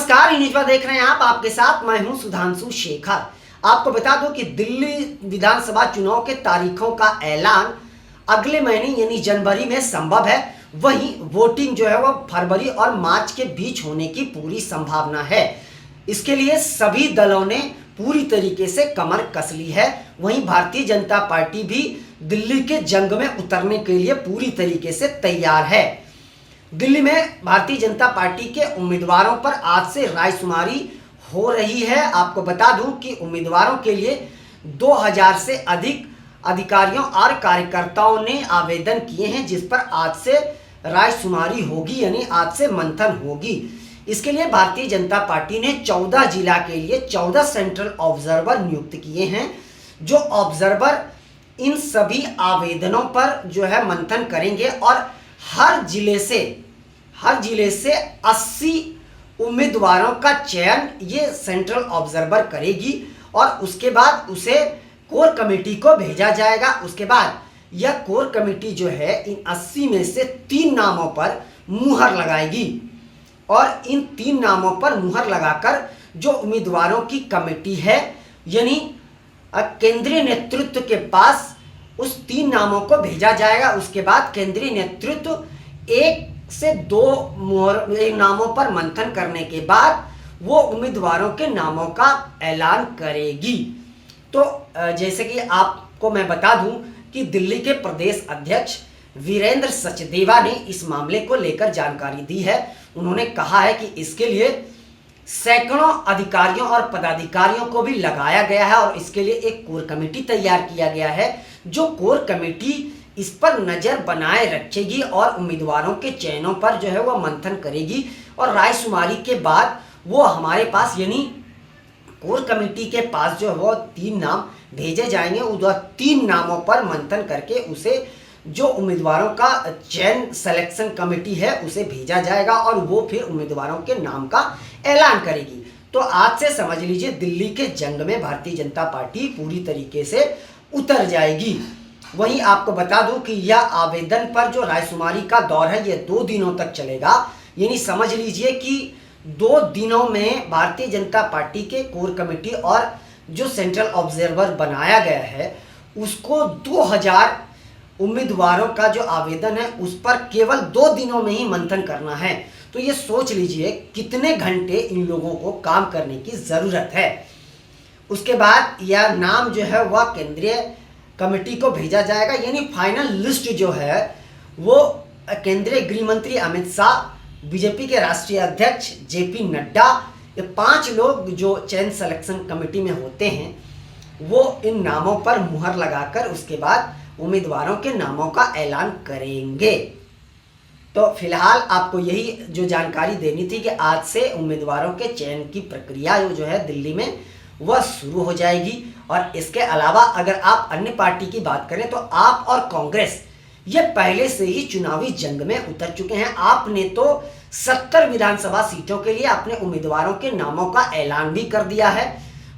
नमस्कार, न्यूज पर देख रहे हैं आप। आपके साथ मैं हूं सुधांशु शेखर। आपको बता दूं कि दिल्ली विधानसभा चुनाव के तारीखों का ऐलान अगले महीने यानी जनवरी में संभव है। वहीं वोटिंग जो है वो फरवरी और मार्च के बीच होने की पूरी संभावना है। इसके लिए सभी दलों ने पूरी तरीके से कमर कस ली है। वहीं भारतीय जनता पार्टी भी दिल्ली के जंग में उतरने के लिए पूरी तरीके से तैयार है। दिल्ली में भारतीय जनता पार्टी के उम्मीदवारों पर आज से रायशुमारी हो रही है। आपको बता दूं कि उम्मीदवारों के लिए 2000 से अधिक अधिकारियों और कार्यकर्ताओं ने आवेदन किए हैं, जिस पर आज से रायशुमारी होगी, यानी आज से मंथन होगी। इसके लिए भारतीय जनता पार्टी ने 14 जिला के लिए 14 सेंट्रल ऑब्जर्वर नियुक्त किए हैं, जो ऑब्जर्वर इन सभी आवेदनों पर जो है मंथन करेंगे और हर जिले से 80 उम्मीदवारों का चयन ये सेंट्रल ऑब्जर्वर करेगी और उसके बाद उसे कोर कमेटी को भेजा जाएगा। उसके बाद यह कोर कमेटी जो है इन 80 में से 3 नामों पर मुहर लगाएगी और इन 3 नामों पर मुहर लगाकर जो उम्मीदवारों की कमेटी है, यानी केंद्रीय नेतृत्व के पास उस 3 नामों को भेजा जाएगा। उसके बाद केंद्रीय नेतृत्व 1 से 2 नामों पर मंथन करने के बाद वो उम्मीदवारों के नामों का ऐलान करेगी। तो जैसे कि आपको मैं बता दूं कि दिल्ली के प्रदेश अध्यक्ष वीरेंद्र सचदेवा ने इस मामले को लेकर जानकारी दी है। उन्होंने कहा है कि इसके लिए सैकड़ों अधिकारियों और पदाधिकारियों को भी लगाया गया है और इसके लिए एक कोर कमेटी तैयार किया गया है, जो कोर कमेटी इस पर नजर बनाए रखेगी और उम्मीदवारों के चयनों पर जो है वह मंथन करेगी। और रायशुमारी के बाद वो हमारे पास यानी कोर कमेटी के पास जो है वो 3 नाम भेजे जाएंगे। उस 3 नामों पर मंथन करके उसे जो उम्मीदवारों का चयन सिलेक्शन कमेटी है उसे भेजा जाएगा और वो फिर उम्मीदवारों के नाम का ऐलान करेगी। तो आज से समझ लीजिए दिल्ली के जंग में भारतीय जनता पार्टी पूरी तरीके से उतर जाएगी। वहीं आपको बता दूं कि यह आवेदन पर जो रायशुमारी का दौर है ये 2 दिनों तक चलेगा। यानी समझ लीजिए कि 2 दिनों में भारतीय जनता पार्टी के कोर कमेटी और जो सेंट्रल ऑब्जर्वर बनाया गया है उसको 2000 उम्मीदवारों का जो आवेदन है उस पर केवल 2 दिनों में ही मंथन करना है। तो ये सोच लीजिए कितने घंटे इन लोगों को काम करने की ज़रूरत है। उसके बाद यह नाम जो है वह केंद्रीय कमेटी को भेजा जाएगा, यानी फाइनल लिस्ट जो है वो केंद्रीय गृह मंत्री अमित शाह, बीजेपी के राष्ट्रीय अध्यक्ष जेपी नड्डा, ये 5 लोग जो चयन सिलेक्शन कमेटी में होते हैं वो इन नामों पर मुहर लगाकर उसके बाद उम्मीदवारों के नामों का ऐलान करेंगे। तो फिलहाल आपको यही जो जानकारी देनी थी कि आज से उम्मीदवारों के चयन की प्रक्रिया जो है दिल्ली में वह शुरू हो जाएगी। और इसके अलावा अगर आप अन्य पार्टी की बात करें तो आप और कांग्रेस ये पहले से ही चुनावी जंग में उतर चुके हैं। आपने तो 70 विधानसभा सीटों के लिए अपने उम्मीदवारों के नामों का ऐलान भी कर दिया है।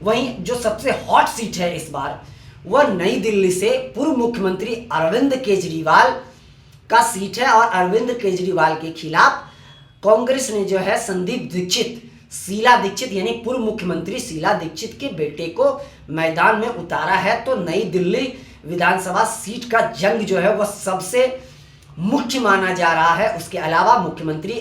वहीं जो सबसे हॉट सीट है इस बार वह नई दिल्ली से पूर्व मुख्यमंत्री अरविंद केजरीवाल का सीट है और अरविंद केजरीवाल के खिलाफ कांग्रेस ने जो है संदीप दीक्षित, शीला दीक्षित यानी पूर्व मुख्यमंत्री शीला दीक्षित के बेटे को मैदान में उतारा है। तो नई दिल्ली विधानसभा सीट का जंग जो है वह सबसे मुख्य माना जा रहा है। उसके अलावा मुख्यमंत्री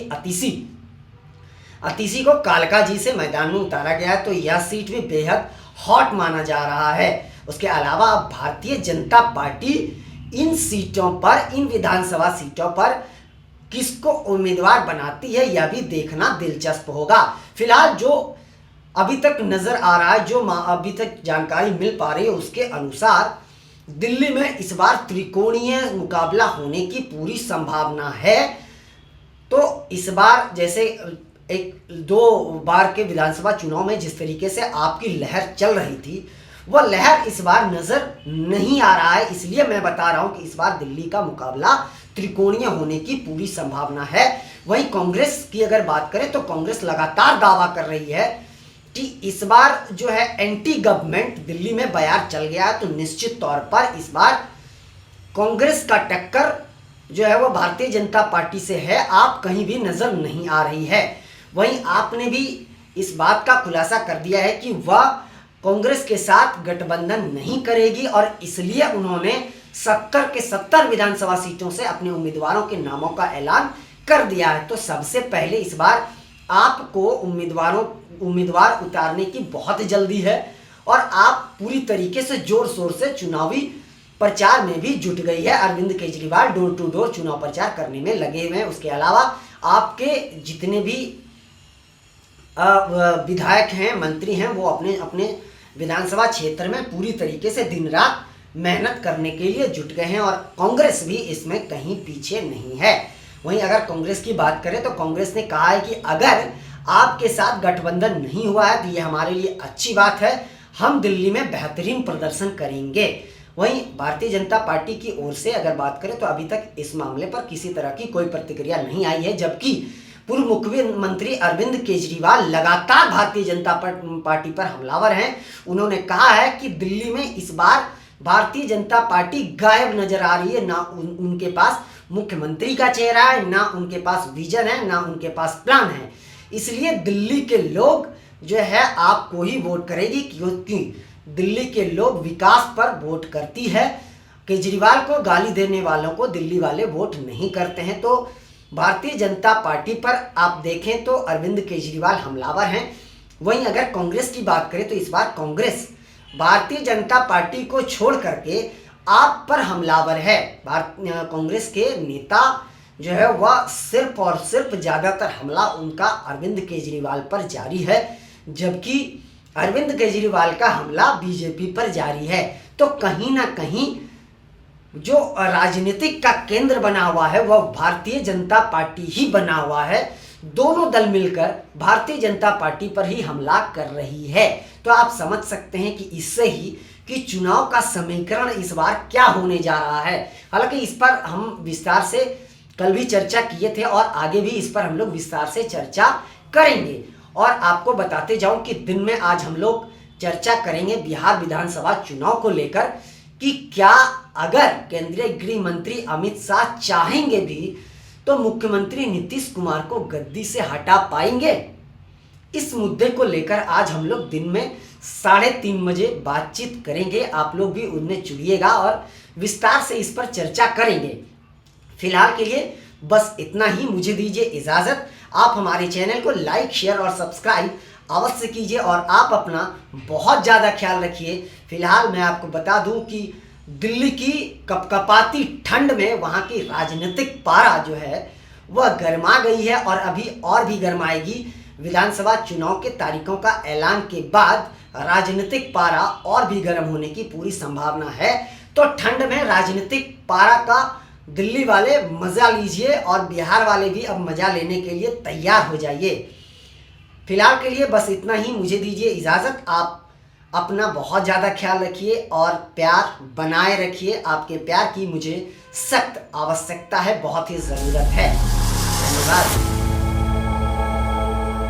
अतीसी को कालका जी से मैदान में उतारा गया है, तो यह सीट भी बेहद हॉट माना जा रहा है। उसके अलावा भारतीय जनता पार्टी इन सीटों पर, इन विधानसभा सीटों पर किसको उम्मीदवार बनाती है यह भी देखना दिलचस्प होगा। फिलहाल जो अभी तक नजर आ रहा है, जो अभी तक जानकारी मिल पा रही है उसके अनुसार दिल्ली में इस बार त्रिकोणीय मुकाबला होने की पूरी संभावना है। तो इस बार जैसे 1-2 बार के विधानसभा चुनाव में जिस तरीके से आपकी लहर चल रही थी वह लहर इस बार नजर नहीं आ रहा है। इसलिए मैं बता रहा हूं कि इस बार दिल्ली का मुकाबला त्रिकोणीय होने की पूरी संभावना है। वहीं कांग्रेस की अगर बात करें तो कांग्रेस लगातार दावा कर रही है कि इस बार जो है एंटी गवर्नमेंट दिल्ली में बयार चल गया है, तो निश्चित तौर पर इस बार कांग्रेस का टक्कर जो है वो भारतीय जनता पार्टी से है। आप कहीं भी नजर नहीं आ रही है। वहीं आपने भी इस बात का खुलासा कर दिया है कि वह कांग्रेस के साथ गठबंधन नहीं करेगी और इसलिए उन्होंने 70 के 70 विधानसभा सीटों से अपने उम्मीदवारों के नामों का ऐलान कर दिया है। तो सबसे पहले इस बार आपको उम्मीदवार उतारने की बहुत जल्दी है और आप पूरी तरीके से जोर शोर से चुनावी प्रचार में भी जुट गई है। Arvind Kejriwal door to door चुनाव प्रचार करने में लगे हुए हैं। उसके अलावा आपके जितने भी विधायक हैं, मंत्री हैं, वो अपने अपने विधानसभा क्षेत्र में पूरी तरीके से दिन रात मेहनत करने के लिए जुट गए हैं और कांग्रेस भी इसमें कहीं पीछे नहीं है। वहीं अगर कांग्रेस की बात करें तो कांग्रेस ने कहा है कि अगर आपके साथ गठबंधन नहीं हुआ है तो ये हमारे लिए अच्छी बात है, हम दिल्ली में बेहतरीन प्रदर्शन करेंगे। वहीं भारतीय जनता पार्टी की ओर से अगर बात करें तो अभी तक इस मामले पर किसी तरह की कोई प्रतिक्रिया नहीं आई है, जबकि पूर्व मुख्यमंत्री अरविंद केजरीवाल लगातार भारतीय जनता पार्टी पर हमलावर हैं। उन्होंने कहा है कि दिल्ली में इस बार भारतीय जनता पार्टी गायब नजर आ रही है, ना उनके पास मुख्यमंत्री का चेहरा है, ना उनके पास विजन है, ना उनके पास प्लान है। इसलिए दिल्ली के लोग जो है आपको ही वोट करेगी, क्योंकि दिल्ली के लोग विकास पर वोट करती है। केजरीवाल को गाली देने वालों को दिल्ली वाले वोट नहीं करते हैं। तो भारतीय जनता पार्टी पर आप देखें तो अरविंद केजरीवाल हमलावर हैं। वहीं अगर कांग्रेस की बात करें तो इस बार कांग्रेस भारतीय जनता पार्टी को छोड़ करके आप पर हमलावर है। कांग्रेस के नेता जो है वह सिर्फ और सिर्फ ज़्यादातर हमला उनका अरविंद केजरीवाल पर जारी है, जबकि अरविंद केजरीवाल का हमला बीजेपी पर जारी है। तो कहीं ना कहीं जो राजनीतिक का केंद्र बना हुआ है वह भारतीय जनता पार्टी ही बना हुआ है। दोनों दल मिलकर भारतीय जनता पार्टी पर ही हमला कर रही है। तो आप समझ सकते हैं कि इससे ही कि चुनाव का समीकरण इस बार क्या होने जा रहा है। हालांकि इस पर हम विस्तार से कल भी चर्चा किए थे और आगे भी इस पर हम लोग विस्तार से चर्चा करेंगे। और आपको बताते जाऊं कि दिन में आज हम लोग चर्चा करेंगे बिहार विधानसभा चुनाव को लेकर कि क्या अगर केंद्रीय गृह मंत्री अमित शाह चाहेंगे भी तो मुख्यमंत्री नीतीश कुमार को गद्दी से हटा पाएंगे। इस मुद्दे को लेकर आज हम लोग दिन में 3:30 बजे बातचीत करेंगे। आप लोग भी उनमें जुड़िएगा और विस्तार से इस पर चर्चा करेंगे। फिलहाल के लिए बस इतना ही, मुझे दीजिए इजाज़त। आप हमारे चैनल को लाइक, शेयर और सब्सक्राइब अवश्य कीजिए और आप अपना बहुत ज़्यादा ख्याल रखिए। फिलहाल मैं आपको बता दूं कि दिल्ली की कपकपाती ठंड में वहाँ की राजनीतिक पारा जो है वह गर्मा गई है और अभी और भी गर्माएगी। विधानसभा चुनाव के तारीखों का ऐलान के बाद राजनीतिक पारा और भी गर्म होने की पूरी संभावना है। तो ठंड में राजनीतिक पारा का दिल्ली वाले मज़ा लीजिए और बिहार वाले भी अब मज़ा लेने के लिए तैयार हो जाइए। फिलहाल के लिए बस इतना ही, मुझे दीजिए इजाज़त। आप अपना बहुत ज़्यादा ख्याल रखिए और प्यार बनाए रखिए। आपके प्यार की मुझे सख्त आवश्यकता है, बहुत ही ज़रूरत है। धन्यवाद।